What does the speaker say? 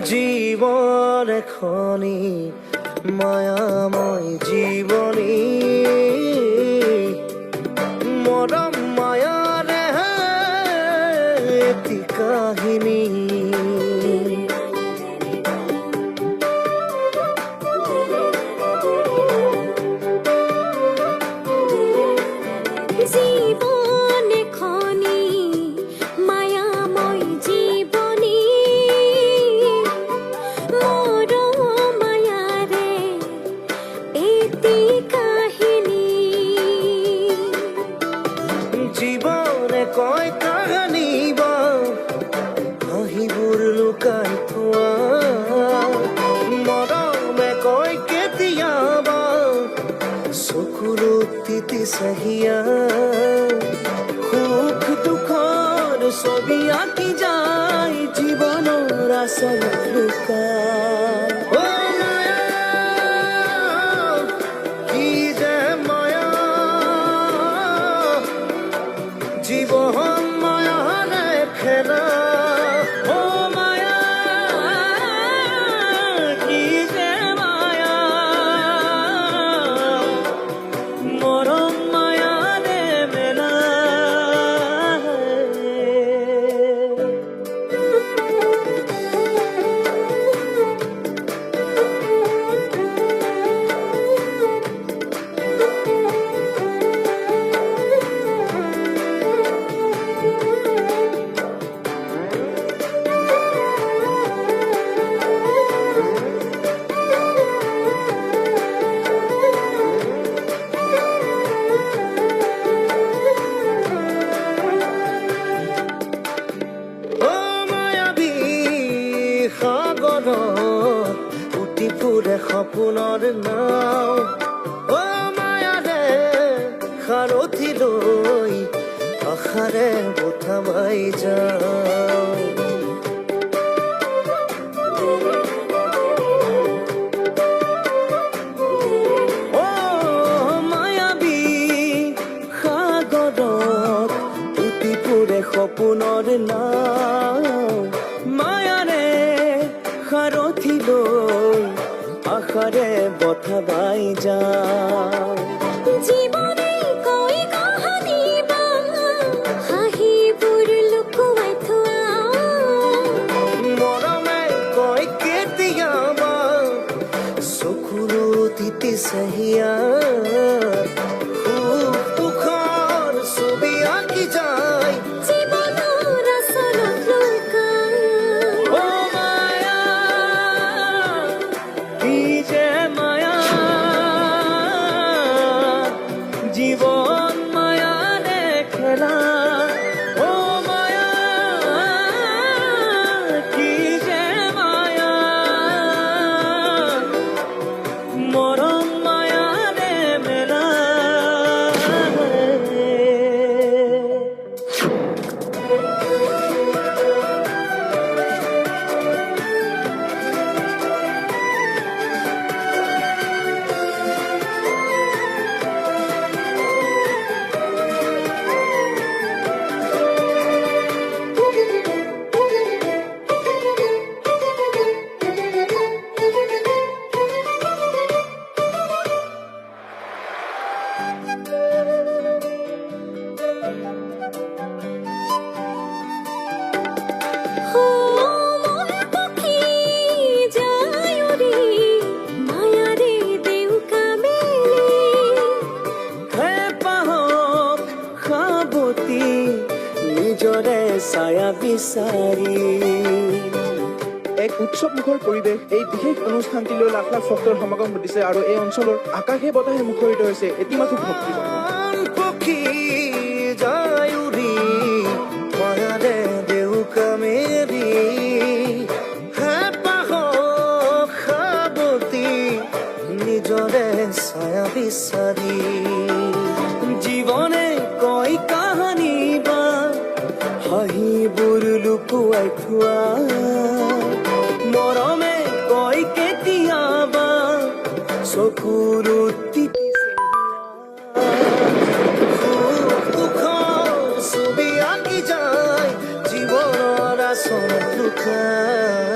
জীবন এখনি মায়াময় জীবনী মরম মায়ার এটি কাহিনী জীবন এখনি মায়াময় জীবনী মরম মায়ারে এটি কাহিনী জীবনে কয় কাহানি বা হাঁহিবোৰ লুকাই থোৱা মৰমে কয় কেতিয়াবা চকুলো তিতি চাহিয়া সুখ দুখৰ ছবি আঁকি যায় জীৱনৰ আচল লুকাই অ মায়া কি যে মায়া জীবন মায়াৰে খেলা অ মায়া কি যে মায়া মৰম মায়াৰে মেলা উটি ফুৰে সপোনৰ নাও অ মায়াৰে সাৰথি লৈ আশাৰে বঠা বাই যাওঁ অ মায়াবী সাগৰত উটি ফুৰে সপোনৰ নাও মায়াৰে সাৰথি লৈ আশাৰে বঠা বাই যাওঁ জীবনে কয় কাহানি বা হাঁহিবোৰ লুকুৱাই থোৱা মৰমে কয় কেতিয়াবা চকুলো তিতি চাহিয়া সুখ দুখৰ ছবি আঁকি যায় জীবনৰ আচলত লুকাই অ মায়া কি যে মায়া জীবন মায়াৰে খেলা অ মায়া কি যে মায়া মৰম মায়াৰে এক উৎসৱমুখৰ পৰিৱেশ। এই বিশেষ অনুষ্ঠানটিলৈ লাখ লাখ ভক্তৰ সমাগম ঘটিছে আৰু এই অঞ্চলৰ আকাশে বতাহে মুখৰিত হৈছে এটিমাথো ভক্তি। পক্ষী যায় উৰি মায়াৰে দেউকা মেৰি হেঁপাহক সাৱতি নিজৰে ছায়া বিচাৰি জীৱনে কয় কাহানী বা হাঁহিবোৰ লুকুৱাই থোৱা মৰমে কয় কেতিয়াবা চকুৰ তিতি ছবি আঁকি যায় জীৱনৰ আচল লুকাই